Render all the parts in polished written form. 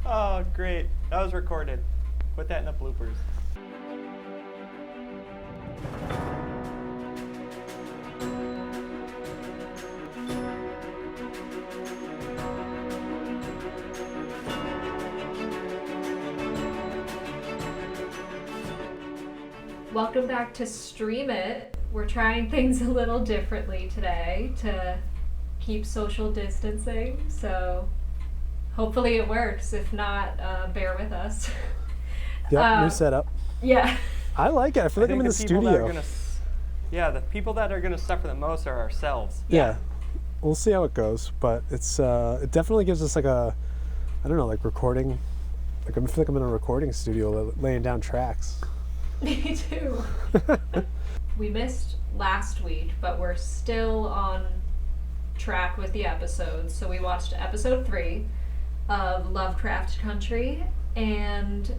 Oh, great. That was recorded. Put that in the bloopers. Welcome back to Stream It. We're trying things a little differently today to keep social distancing, so hopefully it works. If not, bear with us. Yep, new setup. Yeah. I like it. I feel like I'm in the studio. The people that are going to suffer the most are ourselves. Yeah. We'll see how it goes, but it's it definitely gives us like a, I don't know, like recording. Like I feel like I'm in a recording studio laying down tracks. Me too. We missed last week, but we're still on track with the episodes. So we watched episode 3 of Lovecraft Country, and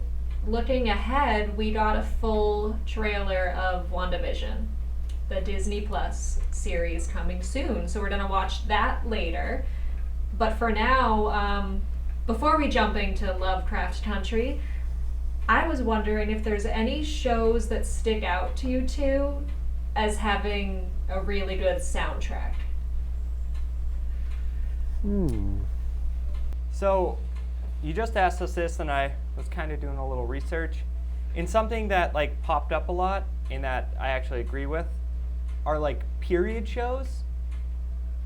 looking ahead, we got a full trailer of WandaVision, the Disney Plus series coming soon. So we're gonna watch that later. But for now, before we jump into Lovecraft Country, I was wondering if there's any shows that stick out to you two as having a really good soundtrack. So, you just asked us this, and I was kind of doing a little research. And something that like popped up a lot, and that I actually agree with, are like period shows.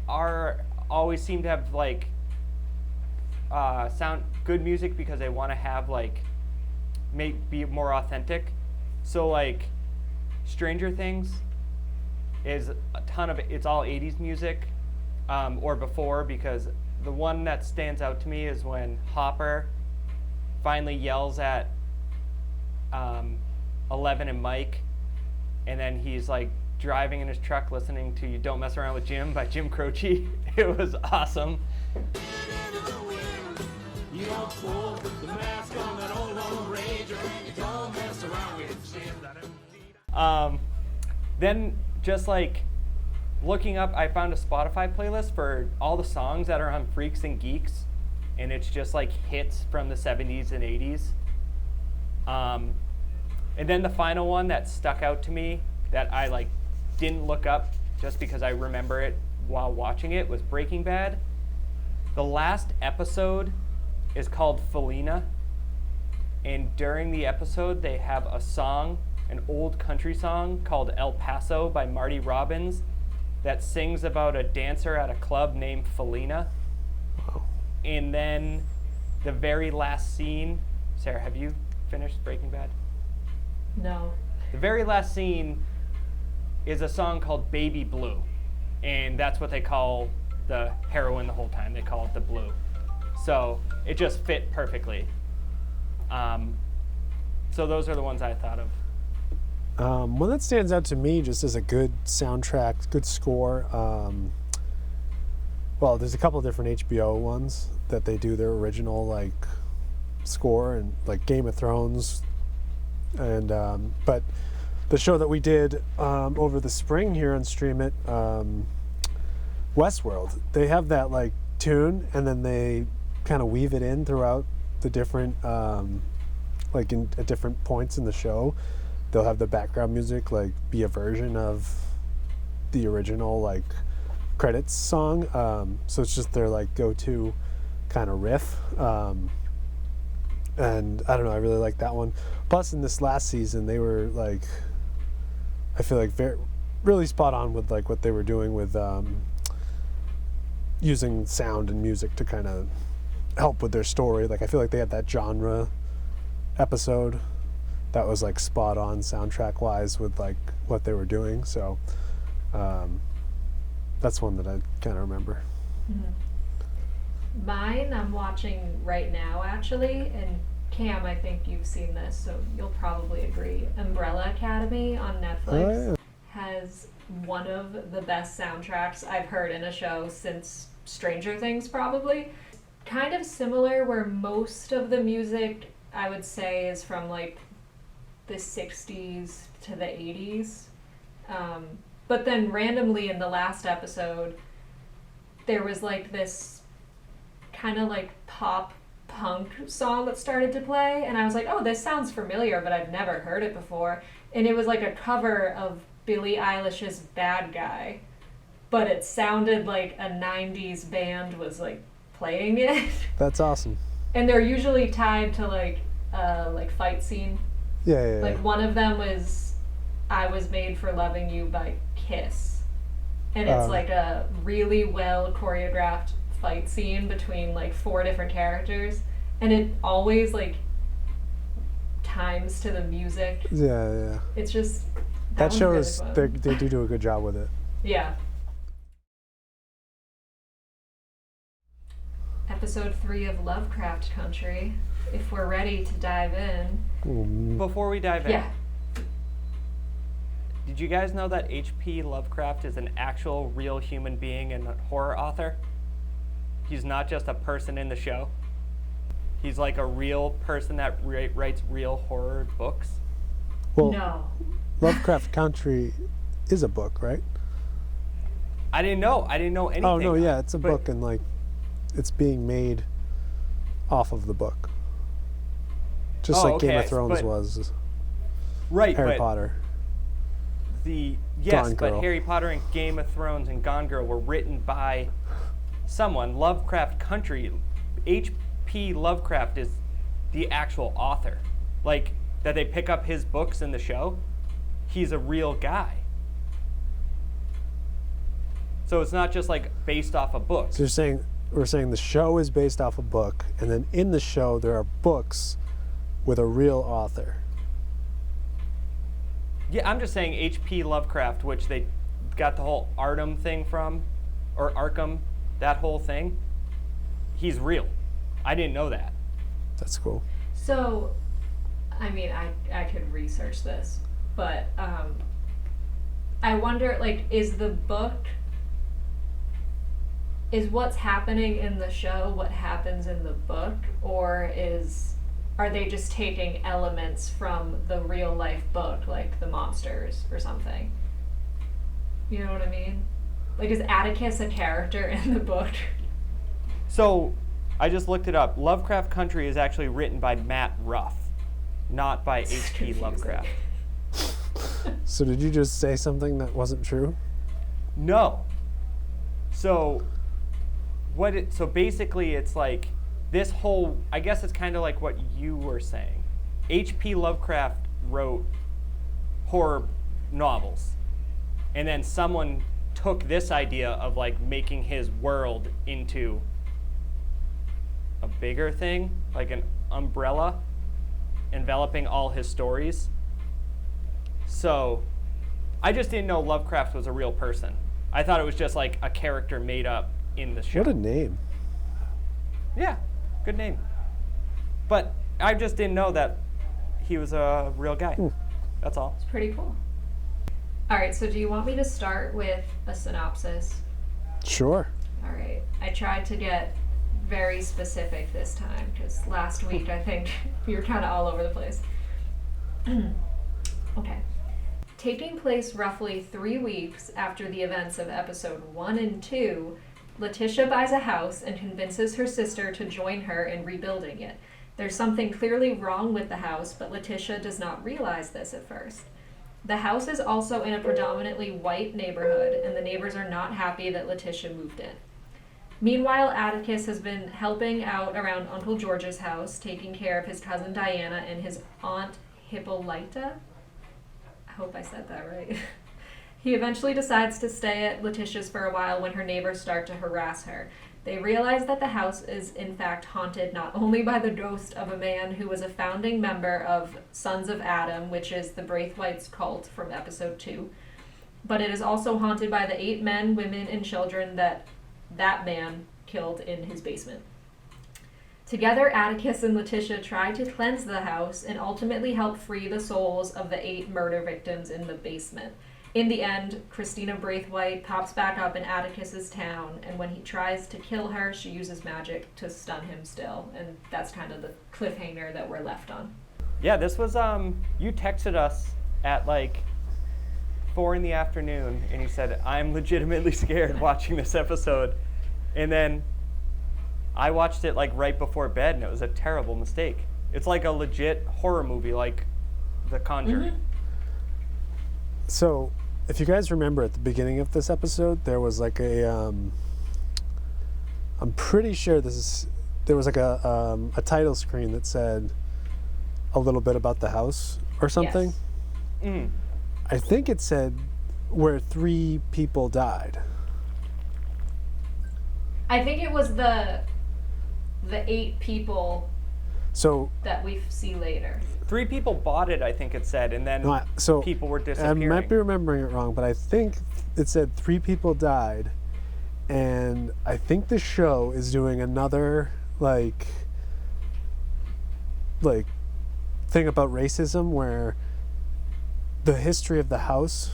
Always seem to have like sound good music because they want to have like be more authentic. So like Stranger Things is a ton of it's all 80s music, or before, because the one that stands out to me is when Hopper finally yells at 11 and Mike, and then he's like driving in his truck listening to "You Don't Mess Around with Jim" by Jim Croce. It was awesome. You don't pull the mask on that old Lone Ranger. You don't mess around with Jim. Then just like looking up, I found a Spotify playlist for all the songs that are on Freaks and Geeks, and it's just like hits from the 70s and 80s. And then the final one that stuck out to me that I like didn't look up just because I remember it while watching it was Breaking Bad. The last episode is called Felina, and during the episode they have a song, an old country song called El Paso by Marty Robbins, that sings about a dancer at a club named Felina. Wow. And then the very last scene, Sarah, have you finished Breaking Bad? No. The very last scene is a song called Baby Blue, and that's what they call the heroine the whole time. They call it the Blue. So it just fit perfectly. So those are the ones I thought of. One that stands out to me just as a good soundtrack, good score. Well, there's a couple of different HBO ones that they do their original like score, and like Game of Thrones, and but the show that we did over the spring here on Stream It, Westworld, they have that like tune, and then they kind of weave it in throughout the different like at different points in the show. They'll have the background music like be a version of the original like credits song, so it's just their like go-to kind of riff, and I don't know, I really like that one. Plus in this last season they were like, I feel like really spot on with like what they were doing with using sound and music to kind of help with their story. Like I feel like they had that genre episode that was like spot on soundtrack wise with like what they were doing. So that's one that I kind of remember. Mm-hmm. Mine I'm watching right now actually, and Cam, I think you've seen this, so you'll probably agree. Umbrella Academy on Netflix has one of the best soundtracks I've heard in a show since Stranger Things, probably. Kind of similar, where most of the music I would say is from like the 60s to the 80s. But then randomly in the last episode, there was like this kind of like pop punk song that started to play, and I was like, oh, this sounds familiar, but I've never heard it before. And it was like a cover of Billie Eilish's Bad Guy, but it sounded like a 90s band was like playing it. That's awesome. And they're usually tied to like fight scene. Yeah. Like one of them was I Was Made for Loving You by Kiss. And it's like a really well choreographed fight scene between like 4 different characters, and it always like times to the music. Yeah. It's just That show really is, fun. they do a good job with it. Yeah. Episode 3 of Lovecraft Country. If we're ready to dive in. Before we dive in, Yeah. did you guys know that H.P. Lovecraft is an actual real human being and a horror author? He's not just a person in the show. He's like a real person that writes real horror books. Well, No. Lovecraft Country is a book, right? I didn't know anything. Oh, no, yeah, it's a but- book, and like, it's being made off of the book. Just Oh, like Game of okay, Thrones but- was Right, Harry but Potter. Yes, Gone but Girl. Harry Potter and Game of Thrones and Gone Girl were written by someone. Lovecraft Country, H.P. Lovecraft is the actual author. Like, that they pick up his books in the show, he's a real guy. So it's not just like based off a book. So we're saying the show is based off a book, and then in the show there are books with a real author. Yeah, I'm just saying H.P. Lovecraft, which they got the whole Arkham thing from, or Arkham, that whole thing, he's real. I didn't know that. That's cool. So, I mean, I could research this, but I wonder, like, is what's happening in the show what happens in the book, or are they just taking elements from the real life book, like the monsters or something? You know what I mean? Like, is Atticus a character in the book? So, I just looked it up. Lovecraft Country is actually written by Matt Ruff, not by H.P. confusing. Lovecraft. So did you just say something that wasn't true? No. So, so basically it's like this whole, I guess it's kind of like what you were saying. H.P. Lovecraft wrote horror novels, and then someone took this idea of like making his world into a bigger thing, like an umbrella enveloping all his stories. So I just didn't know Lovecraft was a real person. I thought it was just like a character made up in the show. What a name. Yeah, good name. But I just didn't know that he was a real guy. That's all. It's pretty cool. All right, so do you want me to start with a synopsis? Sure. All right. I tried to get very specific this time because last week I think you were kind of all over the place. Okay. Taking place roughly 3 weeks after the events of episode 1 and 2, Letitia buys a house and convinces her sister to join her in rebuilding it. There's something clearly wrong with the house, but Letitia does not realize this at first. The house is also in a predominantly white neighborhood, and the neighbors are not happy that Letitia moved in. Meanwhile, Atticus has been helping out around Uncle George's house, taking care of his cousin Diana and his aunt Hippolyta. I hope I said that right. He eventually decides to stay at Letitia's for a while when her neighbors start to harass her. They realize that the house is in fact haunted not only by the ghost of a man who was a founding member of Sons of Adam, which is the Braithwaite's cult from episode 2, but it is also haunted by the 8 men, women, and children that man killed in his basement. Together, Atticus and Letitia try to cleanse the house and ultimately help free the souls of the 8 murder victims in the basement. In the end, Christina Braithwaite pops back up in Atticus's town, and when he tries to kill her, she uses magic to stun him still, and that's kind of the cliffhanger that we're left on. Yeah, this was, you texted us at like 4 in the afternoon, and you said, I'm legitimately scared watching this episode. And then I watched it like right before bed, and it was a terrible mistake. It's like a legit horror movie, like The Conjuring. Mm-hmm. So, if you guys remember at the beginning of this episode, there was like a, I'm pretty sure there was like a title screen that said a little bit about the house or something. Yes. Mm. I think it said where 3 people died. I think it was the 8 people So that we see later. 3 people bought it, I think it said, and then so people were I disappearing. might be remembering it wrong, but I think it said 3 people died, and I think the show is doing another like thing about racism where the history of the house.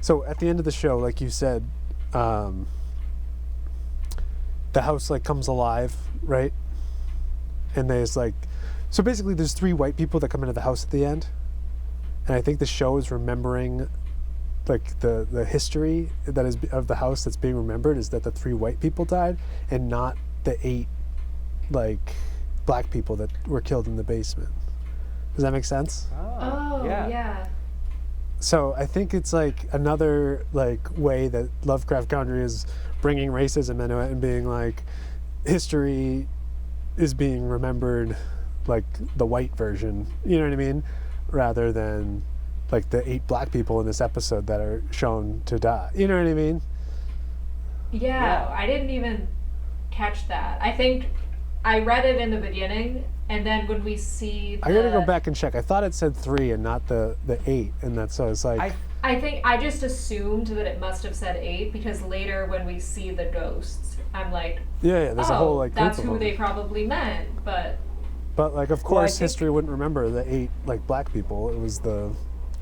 So at the end of the show, like you said, the house like comes alive, right? And there's like, so basically there's 3 white people that come into the house at the end, and I think the show is remembering like the history that is of the house that's being remembered is that the 3 white people died and not the 8 like black people that were killed in the basement. Does that make sense? Oh, yeah. So I think it's like another like way that Lovecraft Country is bringing racism into it and being like history is being remembered like the white version, you know what I mean? Rather than like the 8 black people in this episode that are shown to die. You know what I mean? Yeah, I didn't even catch that. I think I read it in the beginning, and then when we see I gotta go back and check. I thought it said 3 and not the 8, and that's so it's like I think I just assumed that it must have said 8 because later when we see the ghosts, I'm like, yeah, there's a whole like group that's of who them. they probably meant, but But like, of Well, I course, think- history wouldn't remember the 8 like black people. It was the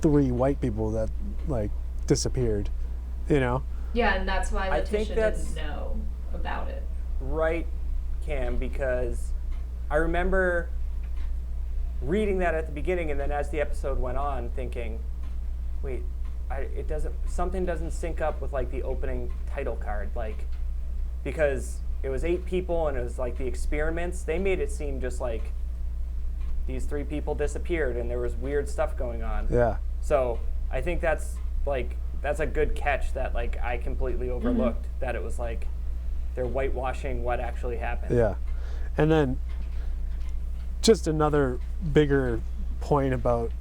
3 white people that like disappeared. You know? yeah, and that's why I think Letitia that's- didn't know about it. Right, Cam, because I remember reading that at the beginning, and then as the episode went on, thinking, wait, something doesn't sync up with like the opening title card, like, because it was 8 people and it was like the experiments. They made it seem just like these 3 people disappeared and there was weird stuff going on. Yeah. So I think that's a good catch that like I completely overlooked, that it was like they're whitewashing what actually happened. Yeah. And then just another bigger point about,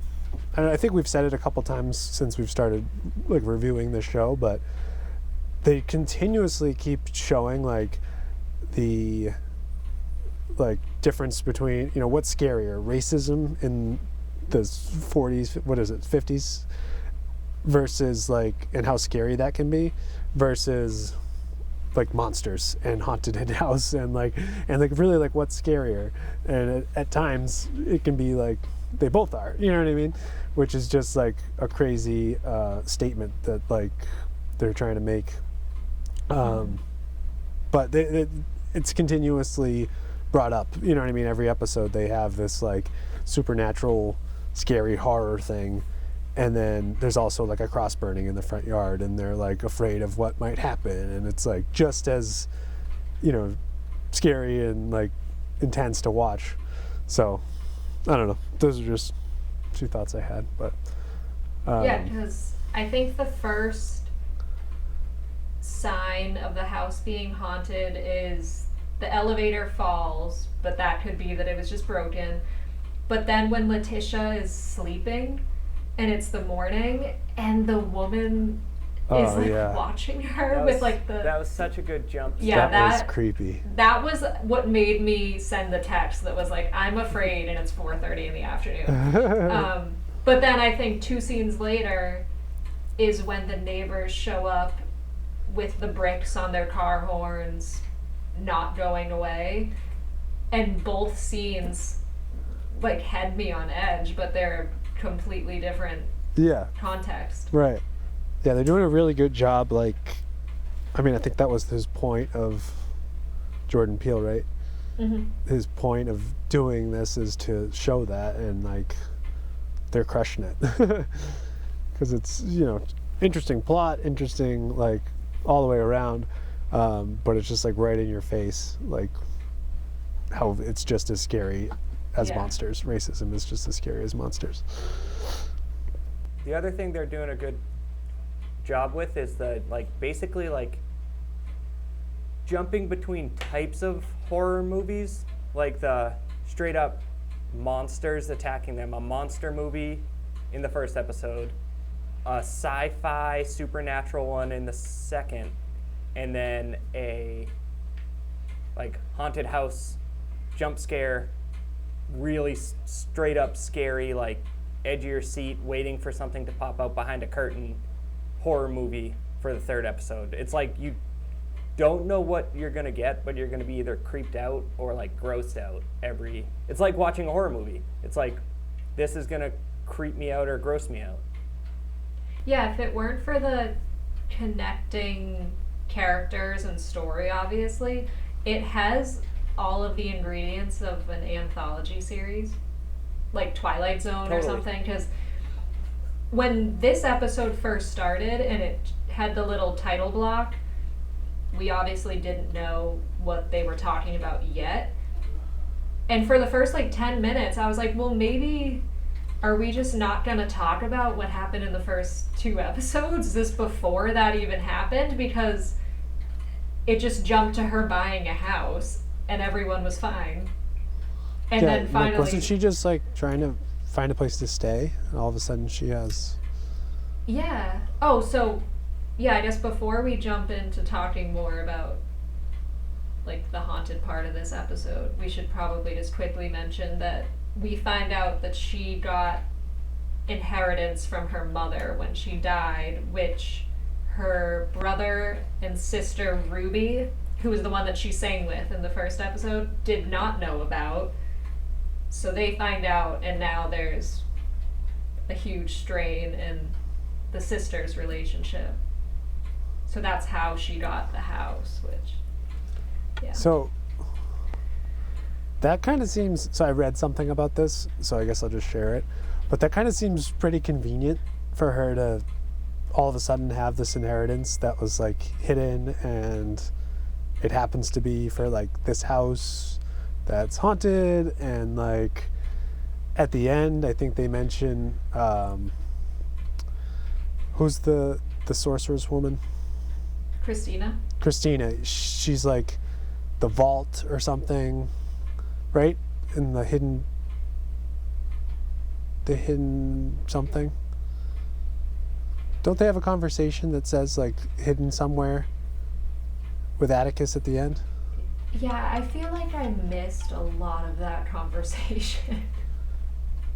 and I think we've said it a couple times since we've started like reviewing the show, but they continuously keep showing like the like difference between, you know, what's scarier, racism in the 40s, what is it, 50s, versus like, and how scary that can be, versus like monsters and haunted house and like really like what's scarier. And at times it can be like they both are, you know what I mean, which is just like a crazy statement that like they're trying to make, but it's continuously brought up, you know what I mean. Every episode they have this like supernatural scary horror thing, and then there's also like a cross burning in the front yard and they're like afraid of what might happen, and it's like just as, you know, scary and like intense to watch. So I don't know, those are just 2 thoughts I had, but Yeah, because I think the first sign of the house being haunted is the elevator falls, but that could be that it was just broken. But then when Letitia is sleeping and it's the morning and the woman is like watching her with like the... That was such a good jump. Yeah, that was creepy. That was what made me send the text that was like, I'm afraid, and it's 4:30 in the afternoon. But then I think 2 scenes later is when the neighbors show up with the bricks on their car horns not going away, and both scenes like had me on edge, but they're completely different context. Right. Yeah, they're doing a really good job. Like, I mean, I think that was his point of Jordan Peele, right? Mm-hmm. His point of doing this is to show that, and like they're crushing it because it's, you know, interesting plot, interesting like all the way around. but it's just like right in your face, like how it's just as scary as Yeah. monsters. Racism is just as scary as monsters. The other thing they're doing a good job with is basically jumping between types of horror movies, like the straight up monsters attacking them. A monster movie in the first episode, a sci-fi supernatural one in the second, and then a haunted house jump scare, really straight up scary, edge of your seat, waiting for something to pop out behind a curtain horror movie for the third episode. It's like you don't know what you're going to get, but you're going to be either creeped out or grossed out it's like watching a horror movie. It's like, this is going to creep me out or gross me out. Yeah, if it weren't for the connecting characters and story, obviously, it has all of the ingredients of an anthology series, like Twilight Zone or Totally. something. Because when this episode first started and it had the little title block, we obviously didn't know what they were talking about yet. And for the first 10 minutes, I was like, well, maybe are we just not going to talk about what happened in the first 2 episodes? Is this before that even happened? Because it just jumped to her buying a house and everyone was fine. And then finally... wasn't she just trying to find a place to stay? And all of a sudden she has... Yeah. Oh, so... Yeah, I guess before we jump into talking more about the haunted part of this episode, we should probably just quickly mention that we find out that she got inheritance from her mother when she died, which her brother and sister Ruby, who was the one that she sang with in the first episode, did not know about. So they find out, and now there's a huge strain in the sisters' relationship. So that's how she got the house, which, yeah. So that kind of seems, so I read something about this, so I guess I'll just share it, but that kind of seems pretty convenient for her to all of a sudden have this inheritance that was hidden, and it happens to be for this house that's haunted, and at the end I think they mention who's the sorceress woman? Christina? She's the vault or something, right? In the hidden something. Don't they have a conversation that says hidden somewhere with Atticus at the end? Yeah, I feel like I missed a lot of that conversation.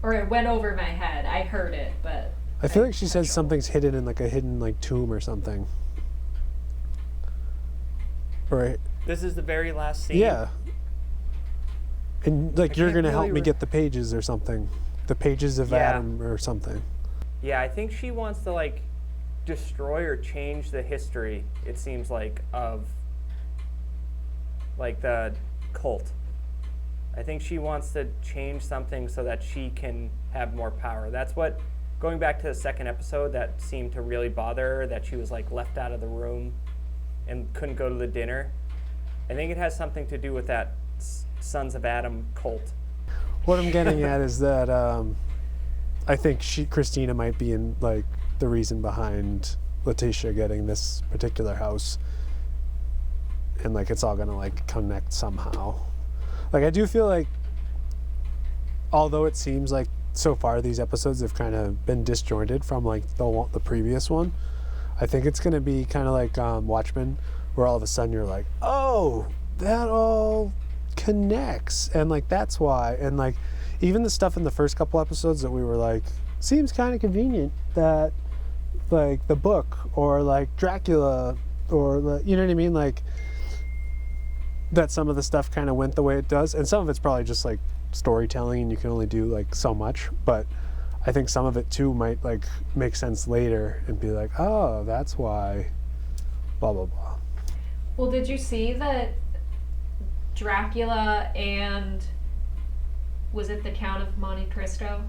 Or it went over my head. I heard it, but... I feel like she says something's hidden in a hidden tomb or something. Or This is the very last scene. yeah. And you're can't gonna help really me get the pages or something. The pages of Yeah. Adam or something. Yeah, I think she wants to destroy or change the history, it seems of the cult. I think she wants to change something so that she can have more power. That's what, going back to the second episode, that seemed to really bother her, that she was left out of the room and couldn't go to the dinner. I think it has something to do with that Sons of Adam cult. What I'm getting at is that I think Christina might be in the reason behind Letitia getting this particular house, and it's all gonna connect somehow. I do feel although it seems so far these episodes have kind of been disjointed from the previous one, I think it's gonna be kind of Watchmen, where all of a sudden you're oh, that all connects, and that's why, and even the stuff in the first couple episodes that we were seems kind of convenient that the book or Dracula or you know what I mean, that some of the stuff kind of went the way it does, and some of it's probably just storytelling and you can only do so much, but I think some of it too might make sense later and be oh, that's why blah blah blah. Well, did you see that Dracula and... was it the Count of Monte Cristo?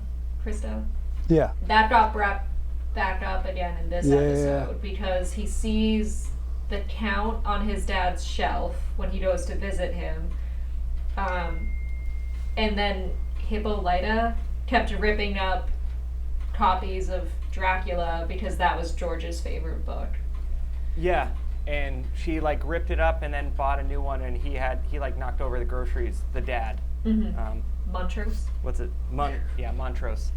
Yeah. That got brought back up again in this episode because he sees the count on his dad's shelf when he goes to visit him. And then Hippolyta kept ripping up copies of Dracula because that was George's favorite book. Yeah, and she like ripped it up and then bought a new one, and he like knocked over the groceries. The dad. Mm-hmm. Montrose. What's it? Montrose.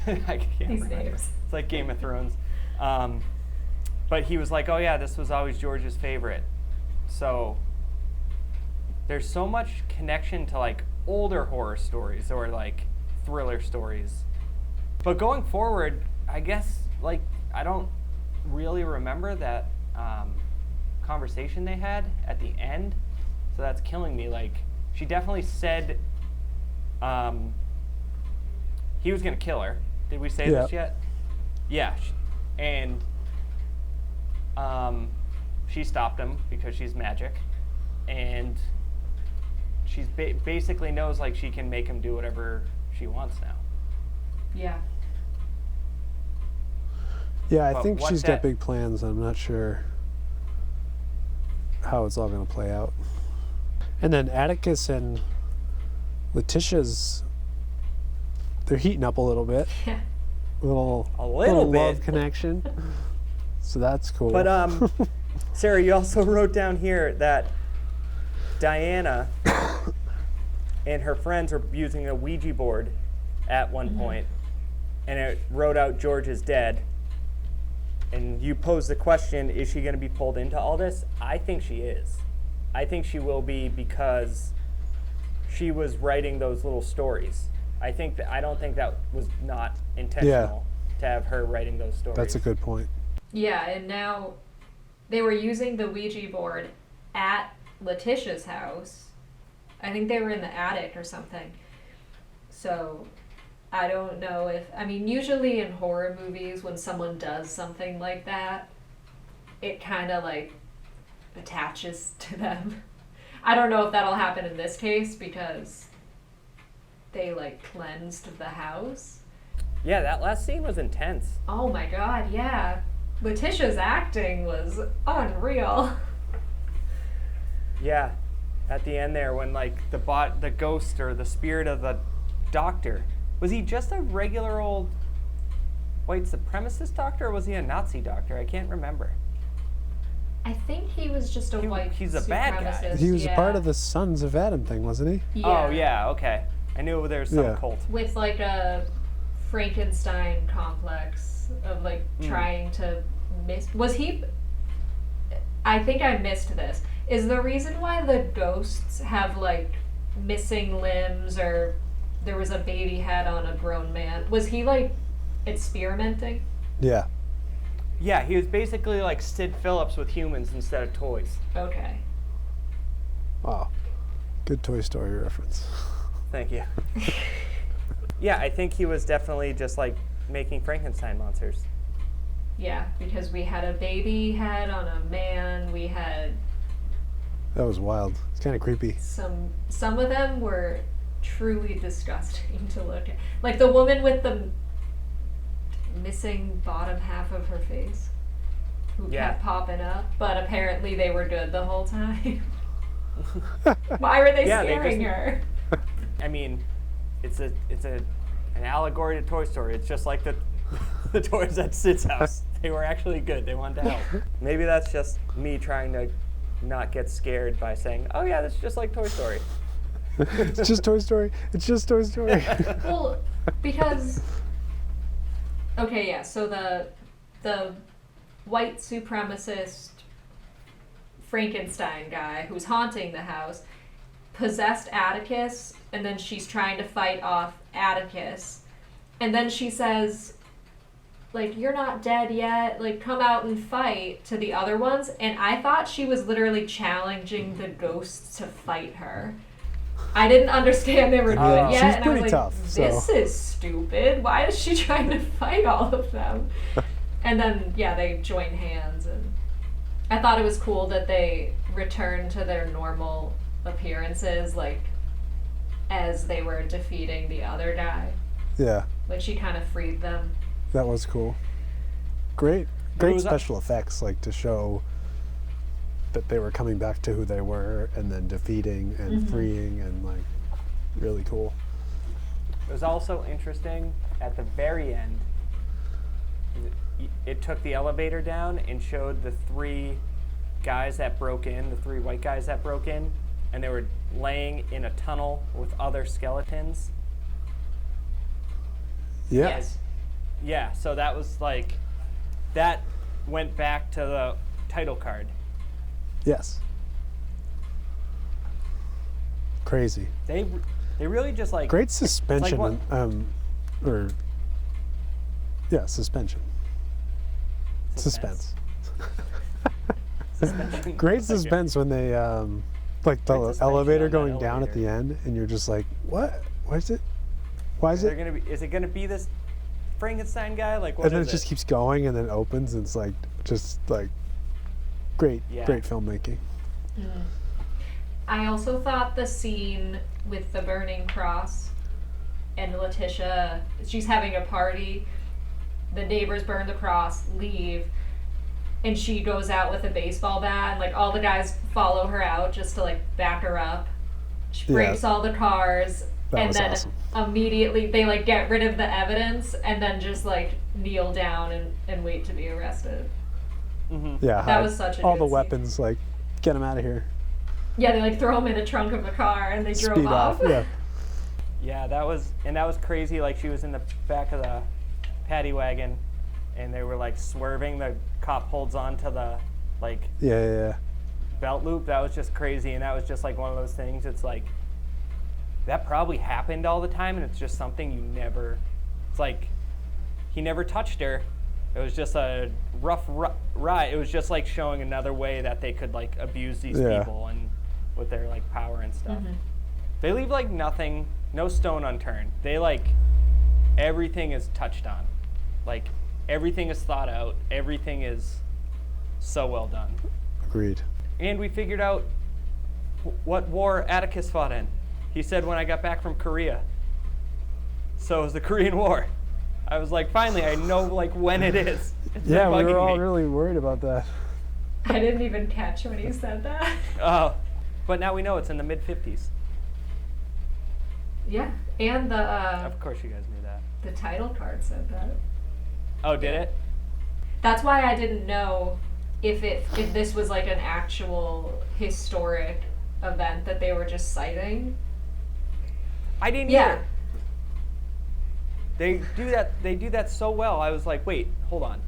I can't These remember. names. It's like Game of Thrones. But he was like, oh yeah, this was always George's favorite. So there's so much connection to like older horror stories or like thriller stories. But going forward, I guess like I don't really remember that conversation they had at the end. So that's killing me. Like she definitely said he was gonna kill her. Did we say this yet? Yeah. And she stopped him because she's magic, and she's basically knows like she can make him do whatever she wants now. Yeah. Yeah, I But think what she's that- got big plans. I'm not sure how it's all going to play out. And then Atticus and Letitia's, they're heating up a little bit. Yeah. Little bit. love connection. So that's cool. But Sarah, you also wrote down here that Diana and her friends were using a Ouija board at one point, and it wrote out George is dead. And you posed the question, is she going to be pulled into all this? I think she is. I think she will be because she was writing those little stories. I don't think that was not intentional to have her writing those stories. That's a good point. Yeah, and now they were using the Ouija board at Letitia's house. I think they were in the attic or something. So I don't know if, I mean, usually in horror movies, when someone does something like that, it kind of like attaches to them. I don't know if that'll happen in this case because they like cleansed the house. Yeah, that last scene was intense. Oh my god, yeah. Letitia's acting was unreal. Yeah, at the end there when like the ghost or the spirit of the doctor, was he just a regular old white supremacist doctor or was he a Nazi doctor? I can't remember. I think he was just a white he's a bad guy. supremacist, He was yeah. part of the Sons of Adam thing, wasn't he? Oh yeah, okay. I knew there was some Yeah. cult. With like a Frankenstein complex of like trying to was he, I think I missed this. Is the reason why the ghosts have like missing limbs or there was a baby head on a grown man, was he like experimenting? Yeah. Yeah, he was basically like Sid Phillips with humans instead of toys. Okay. Wow. Good Toy Story reference. Thank you. Yeah, I think he was definitely just like making Frankenstein monsters. Yeah, because we had a baby head on a man, we had That was wild. It's kind of creepy. some of them were truly disgusting to look at. Like the woman with the missing bottom half of her face who kept popping up, but apparently they were good the whole time. Why were they Yeah, they scaring just- her? I mean, it's an allegory to Toy Story. It's just like the toys at Sid's house. They were actually good. They wanted to help. Maybe that's just me trying to not get scared by saying, "Oh yeah, that's just like Toy Story." It's just Toy Story. It's just Toy Story. Well, because okay, yeah. So the white supremacist Frankenstein guy who's haunting the house possessed Atticus, and then she's trying to fight off Atticus, and then she says, like, "You're not dead yet, like, come out and fight," to the other ones, and I thought she was literally challenging the ghosts to fight her. I didn't understand they were doing Oh. it yet, She's and I pretty was like, tough, this so. is stupid. Why is she trying to fight all of them? And then, yeah, they join hands, and I thought it was cool that they returned to their normal appearances, like, as they were defeating the other guy. Yeah, Like, she kind of freed them. that was cool. Great was special effects, like to show that they were coming back to who they were, and then defeating and freeing, and like really cool. It was also interesting at the very end. It took the elevator down and showed the 3 guys that broke in, the 3 white guys that broke in, and they were laying in a tunnel with other skeletons. Yeah. Yes. Yeah, so that was like, that went back to the title card. Yes. Crazy. They really just like Great suspension. what- Suspension. Suspense. Suspension. Great That's like it. suspense when they like the Great suspension elevator on that going down at the elevator. end, and you're just like, what? Why is it? Why is Is it? it gonna be this Frankenstein guy? Like, what And then is it just keeps going, and then it opens, and it's like just like great Yeah. filmmaking. I also thought the scene with the burning cross and Letitia, she's having a party, the neighbors burn the cross, leave, and she goes out with a baseball bat, and like all the guys follow her out just to like back her up. She Yeah. breaks all the cars, That and was then awesome. immediately they like get rid of the evidence and then just like kneel down and wait to be arrested. Yeah, That was such a all good the scene. weapons, like get them out of here. Yeah, they like throw them in the trunk of the car and they drove Speed off. off. Yeah. Yeah, that was crazy. Like, she was in the back of the paddy wagon, and they were like swerving. The cop holds on to the like Yeah. belt loop. That was just crazy, and that was just like one of those things. It's like that probably happened all the time, and it's just something you never. It's like he never touched her. It was just a rough ride. It was just like showing another way that they could like abuse these Yeah. people and with their like power and stuff. They leave like nothing, no stone unturned. They like everything is touched on. Like everything is thought out. Everything is so well done. Agreed. And we figured out what war Atticus fought in. He said when I got back from Korea. So it was the Korean War. I was like, finally, I know like when it is. It's been Yeah, we were bugging all me. really worried about that. I didn't even catch when he said that. But now we know it's in the mid-50s. Yeah, and the Of course you guys knew that. the title card said that. Oh, did it? That's why I didn't know if this was like an actual historic event that they were just citing. I didn't Yeah. either. They do that so well. I was like, wait, hold on.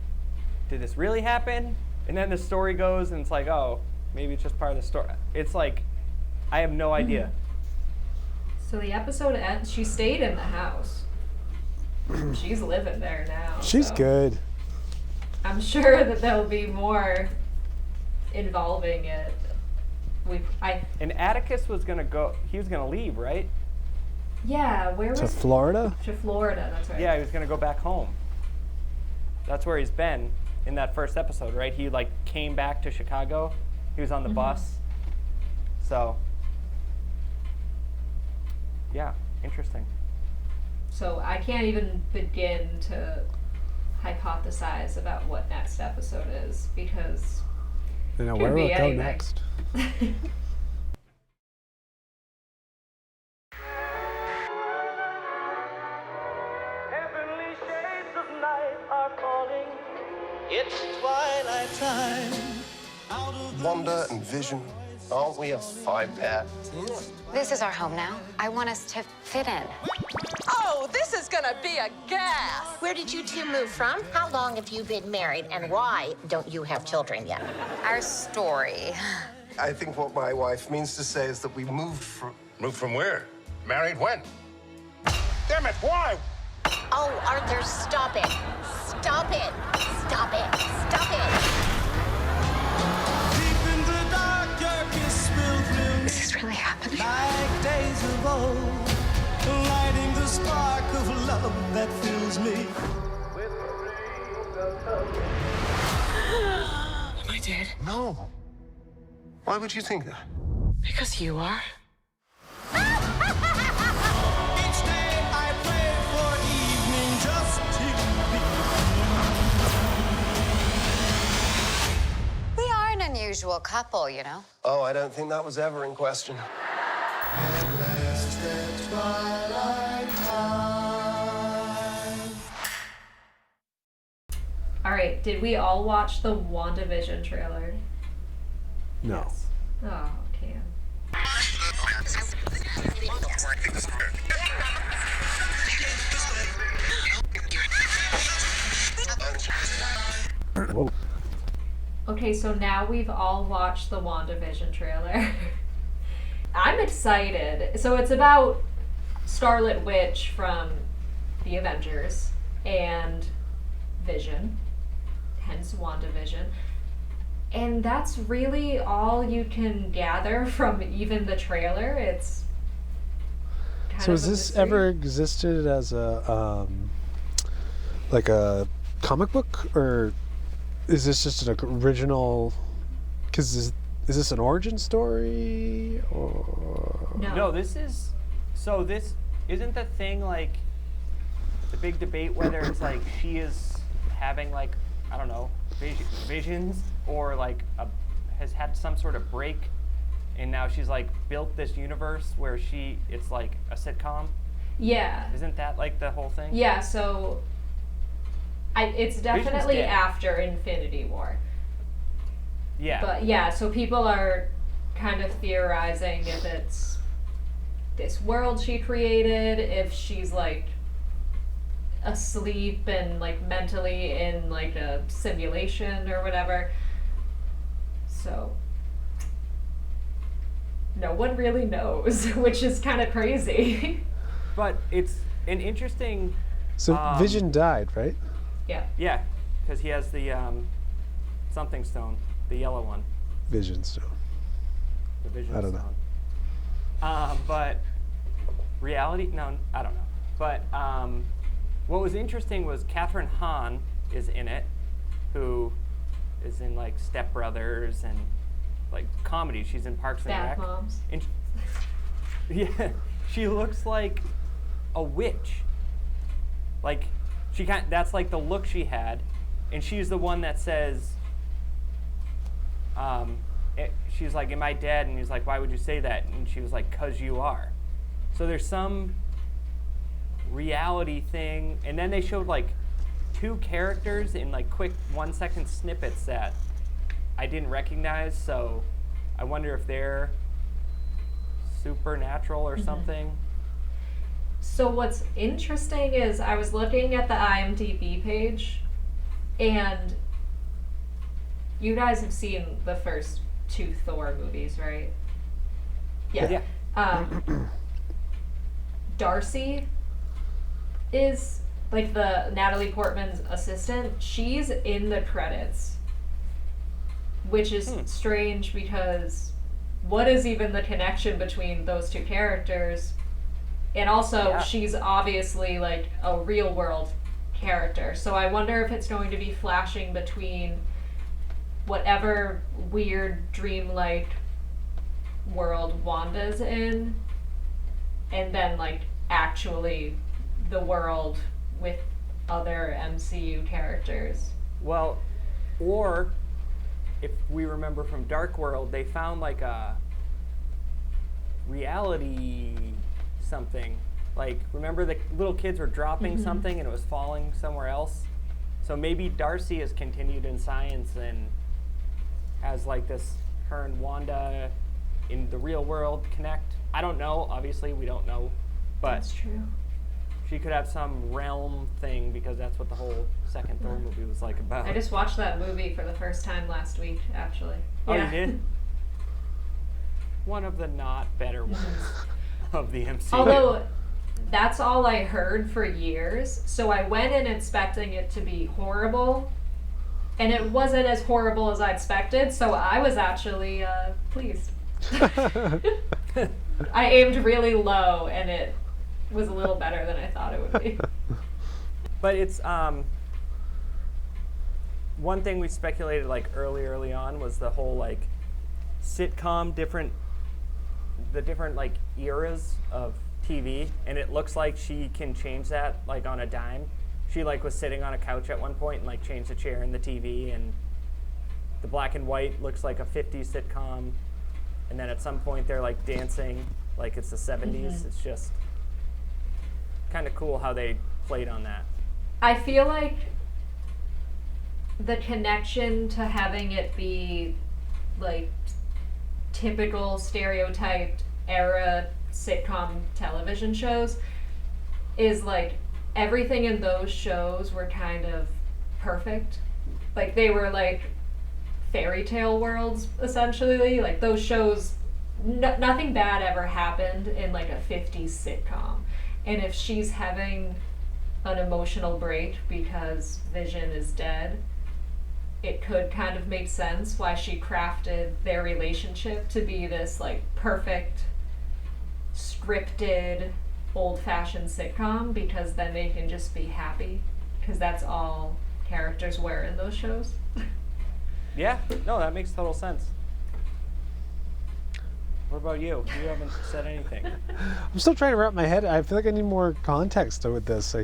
Did this really happen? And then the story goes and it's like, oh, maybe it's just part of the story. It's like, I have no idea. So the episode ends. She stayed in the house. She's living there now. She's so good. I'm sure that there'll be more involving it. And Atticus was gonna go. He was gonna leave, right? Yeah, where was To Florida? To Florida, that's right. Yeah, he was gonna go back home. That's where he's been in that first episode, right? He like came back to Chicago. He was on the bus. So, yeah, interesting. So I can't even begin to hypothesize about what next episode is because You know, Could where will be it go anything. next? Heavenly shades of night are calling. It's twilight time. Out of the Wanda and Vision, aren't we a 5-pair? This is our home now. I want us to fit in. Oh, this is gonna be a gas! Where did you two move from? How long have you been married? And why don't you have children yet? Our story. I think what my wife means to say is that we moved from... Moved from where? Married when? Damn it, why? Oh, Arthur, stop it. Stop it. Stop it. Stop it. deep in the dark, darkest pilgrim, This is really happening. like days of old, lighting the spark of love that fills me. Am I dead? No. Why would you think that? Because you are. Each day I pray for evening just to be. We are an unusual unusual couple, you know? Oh, I don't think that was ever in question. All right, did we all watch the WandaVision trailer? No. Yes. Oh, Cam. Whoa. Okay, so now we've all watched the WandaVision trailer. I'm excited. So it's about Scarlet Witch from the Avengers and Vision, hence WandaVision. And that's really all you can gather from even the trailer. It's kind So of has a this mystery. ever existed as a like a comic book, or is this just an original? Because is this an origin story or? No, this is. So this isn't the thing like the big debate whether it's like she is having like I don't know visions or like has had some sort of break, and now she's like built this universe where it's like a sitcom. Yeah. Isn't that like the whole thing? Yeah, so it's definitely dead. after Infinity War. Yeah. But yeah, so people are kind of theorizing if it's this world she created, if she's like asleep and like mentally in like a simulation or whatever. So no one really knows, which is kind of crazy. But it's an interesting. So Vision died, right? Yeah. Yeah, because he has the something stone, the yellow one. Vision stone. The Vision I don't know. Stone. But reality? No, I don't know. But what was interesting was Catherine Hahn is in it, who is in like Step Brothers and like comedy. She's in Parks and Bad Rec. Moms. And yeah, she looks like a witch. Like that's like the look she had, and she's the one that says. She's like, "Am I dead?" And he's like, "Why would you say that?" And she was like, "'Cause you are." So there's some reality thing, and then they showed like two characters in like quick 1 second snippets that I didn't recognize. So I wonder if they're supernatural or something. So what's interesting is I was looking at the IMDb page, and you guys have seen the first two Thor movies, right? Yeah. Darcy is like the Natalie Portman's assistant. She's in the credits, which is strange because what is even the connection between those two characters? And also, she's obviously like a real world character. So I wonder if it's going to be flashing between whatever weird dreamlike world Wanda's in, and then like actually the world with other MCU characters. Well, or if we remember from Dark World, they found like a reality something. Like, remember the little kids were dropping something and it was falling somewhere else? So maybe Darcy has continued in science and has like this, her and Wanda in the real world connect. I don't know, obviously we don't know, but That's true. she could have some realm thing because that's what the whole second Thor movie was like about. I just watched that movie for the first time last week, actually. Oh, Yeah. you did? One of the not better ones of the MCU. Although, that's all I heard for years, so I went in expecting it to be horrible, and it wasn't as horrible as I expected, so I was actually pleased. I aimed really low, and it was a little better than I thought it would be. But it's one thing we speculated like early on was the whole like sitcom the different like eras of TV, and it looks like she can change that like on a dime. She like was sitting on a couch at one point and like changed the chair in the TV, and the black and white looks like a 50s sitcom, and then at some point they're like dancing like it's the 70s. It's just kind of cool how they played on that. I feel like the connection to having it be like typical stereotyped era sitcom television shows is like everything in those shows were kind of perfect. Like they were like fairy tale worlds essentially. Like those shows, nothing bad ever happened in like a 50s sitcom. And if she's having an emotional break because Vision is dead, it could kind of make sense why she crafted their relationship to be this like perfect, scripted, old-fashioned sitcom, because then they can just be happy, because that's all characters were in those shows. Yeah, no, that makes total sense. What about you? You haven't said anything. I'm still trying to wrap my head. I feel like I need more context with this.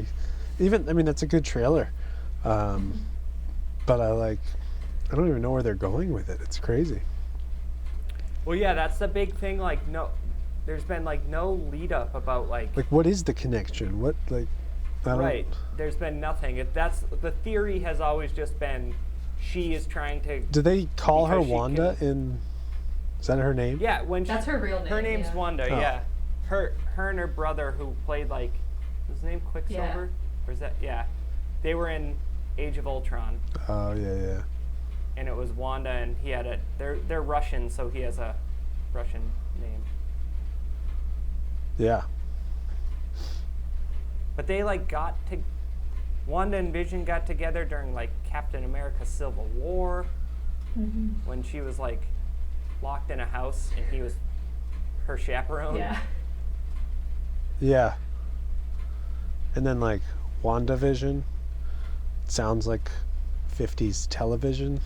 That's a good trailer. But I don't even know where they're going with it. It's crazy. Well, yeah, that's the big thing. Like, no, there's been like no lead up about like what is the connection? What I don't. Right. There's been nothing. That's the theory has always just been she is trying to. Do they call her Wanda in? Is that her name? Yeah, that's her real name. Her name's Wanda. Oh. Yeah. Her and her brother who played was his name Quicksilver? Or is that They were in Age of Ultron. Oh yeah. And it was Wanda, and he had they're Russian, so he has a Russian name. Yeah. But they Wanda and Vision got together during like Captain America Civil War, when she was like locked in a house and he was her chaperone. Yeah. Yeah. And then like WandaVision sounds like 50s television.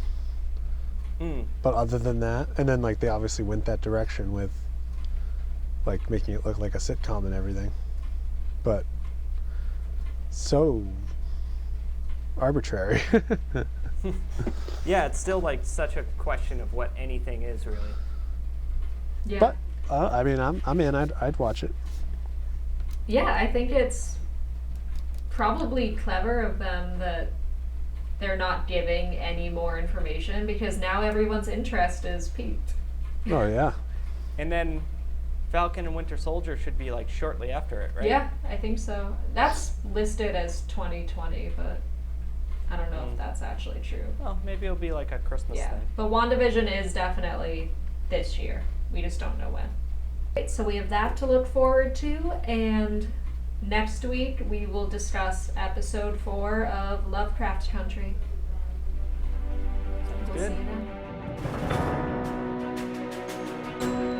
But other than that, and then like they obviously went that direction with like making it look like a sitcom and everything. But so arbitrary. Yeah, it's still like such a question of what anything is really. Yeah. But I'm in. I'd watch it. Yeah, I think it's probably clever of them that they're not giving any more information, because now everyone's interest is piqued. Oh yeah. And then Falcon and Winter Soldier should be like shortly after it, right? Yeah, I think so. That's listed as 2020, but I don't know if that's actually true. Well, maybe it'll be like a Christmas thing. But WandaVision is definitely this year. We just don't know when. Right, so we have that to look forward to, and next week we will discuss episode 4 of Lovecraft Country. Sounds We'll good. see you then.